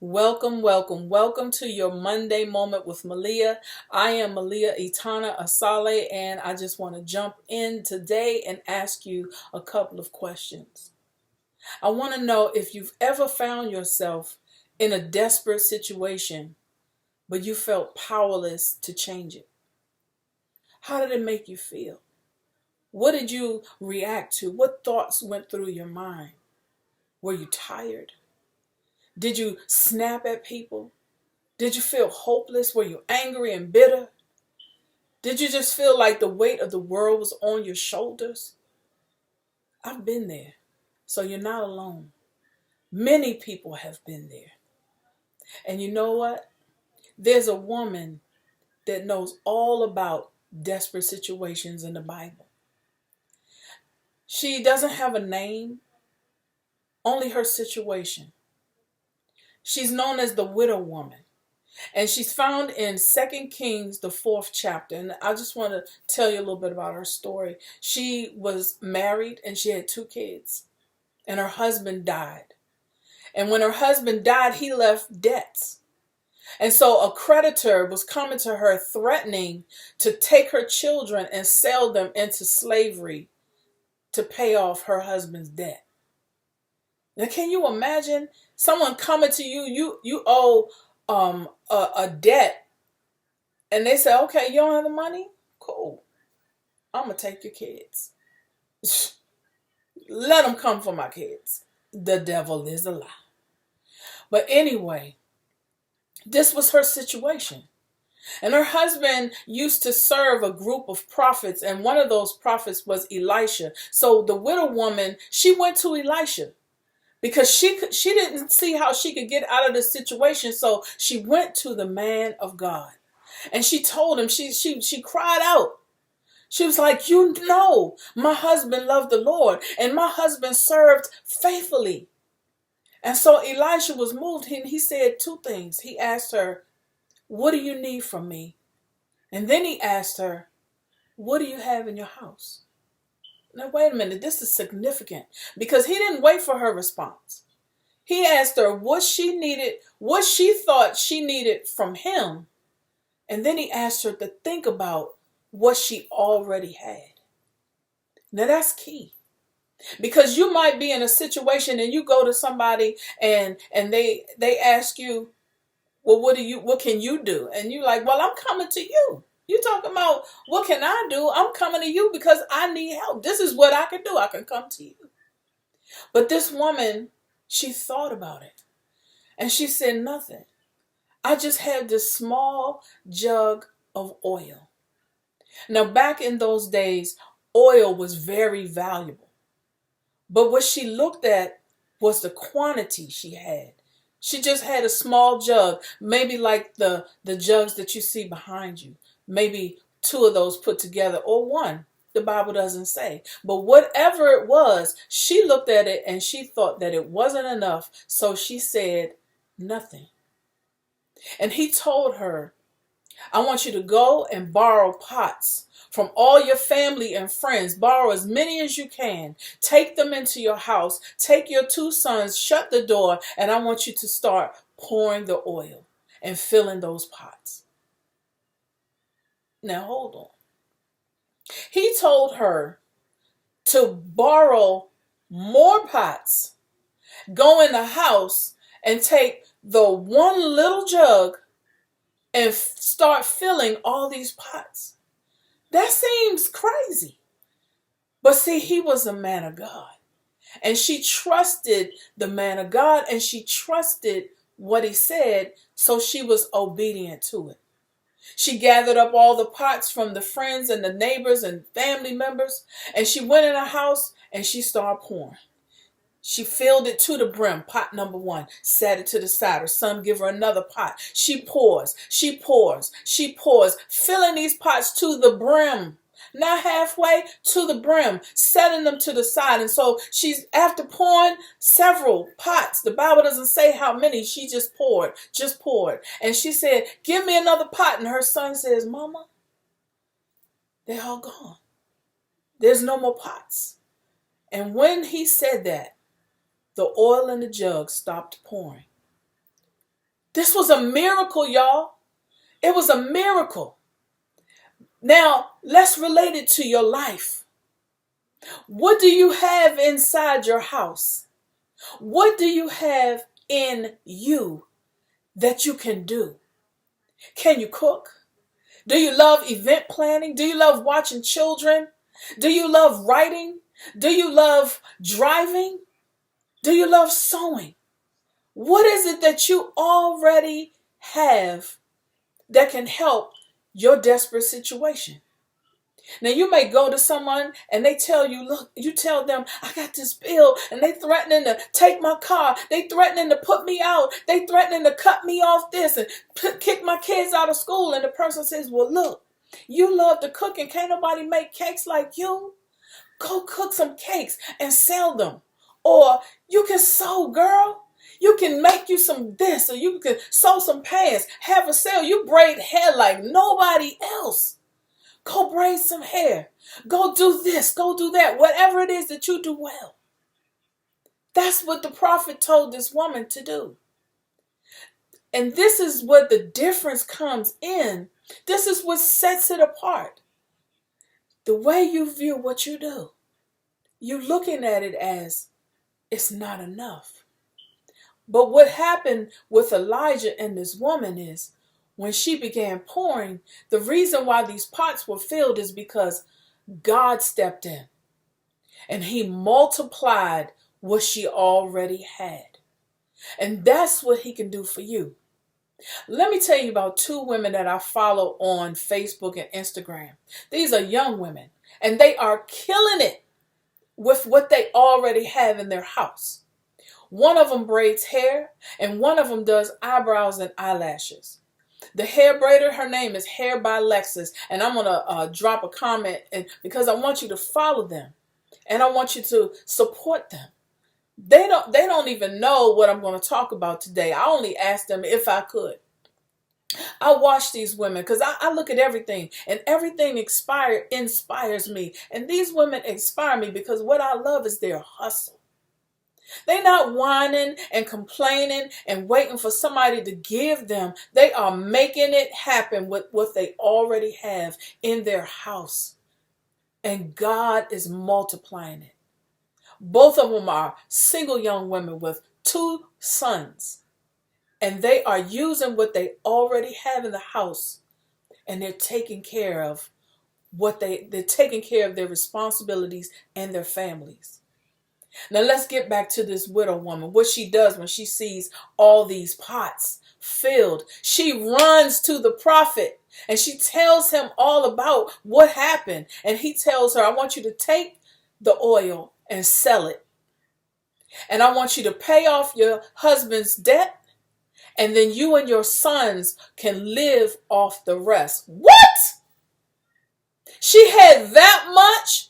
Welcome, welcome, welcome to your Monday moment with Malia. I am Malia Itana Asale, and I just want to jump in today and ask you a couple of questions. I want to know if you've ever found yourself in a desperate situation, but you felt powerless to change it. How did it make you feel? What did you react to? What thoughts went through your mind? Were you tired? Did you snap at people? Did you feel hopeless? Were you angry and bitter? Did you just feel like the weight of the world was on your shoulders? I've been there, so you're not alone. Many people have been there. And you know what? There's a woman that knows all about desperate situations in the Bible. She doesn't have a name, only her situation. She's known as the widow woman. And she's found in 2 Kings, the 4th chapter. And I just want to tell you a little bit about her story. She was married and she had 2 kids. And her husband died. And when her husband died, he left debts. And so a creditor was coming to her threatening to take her children and sell them into slavery to pay off her husband's debt. Now, can you imagine someone coming to you, you owe a debt, and they say, okay, you don't have the money? Cool. I'm going to take your kids. Let them come for my kids. The devil is a lie. But anyway, this was her situation. And her husband used to serve a group of prophets, and one of those prophets was Elisha. So the widow woman, she went to Elisha because she didn't see how she could get out of this situation. So she went to the man of God. And she told him, she cried out. She was like, you know, my husband loved the Lord and my husband served faithfully. And so Elisha was moved. He said 2 things. He asked her, what do you need from me? And then he asked her, what do you have in your house? Now, wait a minute. This is significant because he didn't wait for her response. He asked her what she needed, what she thought she needed from him. And then he asked her to think about what she already had. Now that's key. Because you might be in a situation and you go to somebody and they ask you, well, what can you do? And you're like, well, I'm coming to you. You talking about what can I do? I'm coming to you because I need help. This is what I can do. I can come to you. But this woman, she thought about it and she said nothing. I just had this small jug of oil. Now, back in those days, oil was very valuable. But what she looked at was the quantity she had. She just had a small jug, maybe like the jugs that you see behind you. Maybe 2 of those put together or 1. The Bible doesn't say. But whatever it was, she looked at it and she thought that it wasn't enough. So she said nothing. And he told her, I want you to go and borrow pots from all your family and friends. Borrow as many as you can. Take them into your house. Take your 2 sons, shut the door, and I want you to start pouring the oil and filling those pots. Now hold on. He told her to borrow more pots, go in the house and take the 1 little jug and start filling all these pots. That seems crazy. But see, he was a man of God. And she trusted the man of God and she trusted what he said, so she was obedient to it. She gathered up all the pots from the friends and the neighbors and family members, and she went in her house and she started pouring. She filled it to the brim, pot number 1, set it to the side. Her son give her another pot. She pours, filling these pots to the brim. Not halfway, to the brim, setting them to the side. And so she's, after pouring several pots, the Bible doesn't say how many, she just poured. And she said, give me another pot. And her son says, Mama, they're all gone. There's no more pots. And when he said that, the oil in the jug stopped pouring. This was a miracle, y'all. It was a miracle. Now, let's relate it to your life. What do you have inside your house? What do you have in you that you can do? Can you cook? Do you love event planning? Do you love watching children? Do you love writing? Do you love driving? Do you love sewing? What is it that you already have that can help your desperate situation? Now you may go to someone and they tell you, look, you tell them, I got this bill and they threatening to take my car. They threatening to put me out. They threatening to cut me off this and kick my kids out of school. And the person says, well, look, you love to cook and can't nobody make cakes like you. Go cook some cakes and sell them. Or you can sew, girl. You can make you some this, or you can sew some pants, have a sale. You braid hair like nobody else. Go braid some hair. Go do this. Go do that. Whatever it is that you do well. That's what the prophet told this woman to do. And this is what the difference comes in. This is what sets it apart. The way you view what you do. You're looking at it as it's not enough. But what happened with Elijah and this woman is when she began pouring, the reason why these pots were filled is because God stepped in and he multiplied what she already had. And that's what he can do for you. Let me tell you about two women that I follow on Facebook and Instagram. These are young women and they are killing it with what they already have in their house. One of them braids hair and one of them does eyebrows and eyelashes. The hair braider, her name is Hair by Lexus, and I'm going to drop a comment because I want you to follow them and I want you to support them. They don't even know what I'm going to talk about today. I only asked them if I could. I watch these women because I look at everything and everything inspires me. And these women inspire me because what I love is their hustle. They're not whining and complaining and waiting for somebody to give them. They are making it happen with what they already have in their house. And God is multiplying it. Both of them are single young women with 2 sons. And they are using what they already have in the house. And they're taking care of they're taking care of their responsibilities and their families. Now let's get back to this widow woman. What she does when she sees all these pots filled, she runs to the prophet and she tells him all about what happened. And he tells her, I want you to take the oil and sell it. And I want you to pay off your husband's debt. And then you and your sons can live off the rest. What? She had that much?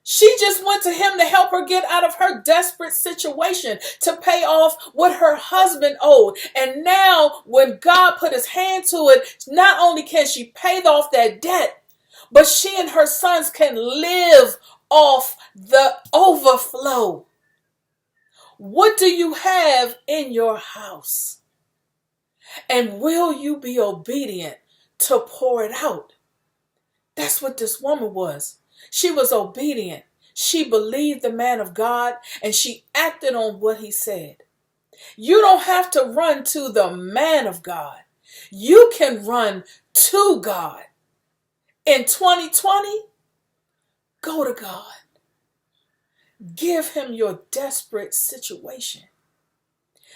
She just went to him to help her get out of her desperate situation, to pay off what her husband owed. And now when God put his hand to it, not only can she pay off that debt, but she and her sons can live off the overflow. What do you have in your house? And will you be obedient to pour it out? That's what this woman was. She was obedient. She believed the man of God and she acted on what he said. You don't have to run to the man of God. You can run to God. In 2020, go to God. Give him your desperate situation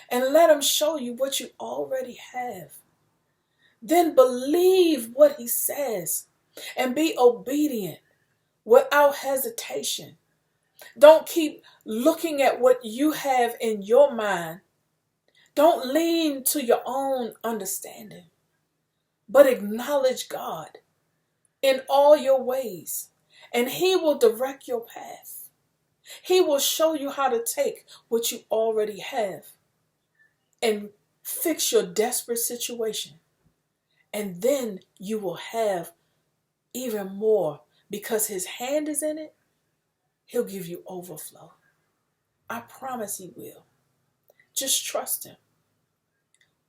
and let him show you what you already have. Then believe what he says and be obedient without hesitation. Don't keep looking at what you have in your mind. Don't lean to your own understanding, but acknowledge God in all your ways, and he will direct your path. He will show you how to take what you already have and fix your desperate situation. And then you will have even more because his hand is in it. He'll give you overflow. I promise he will. Just trust him.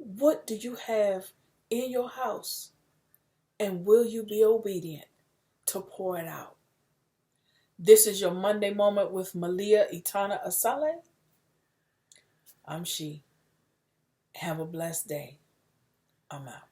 What do you have in your house? And will you be obedient to pour it out? This is your Monday Moment with Malia Itana Asale. I'm She. Have a blessed day. I'm out.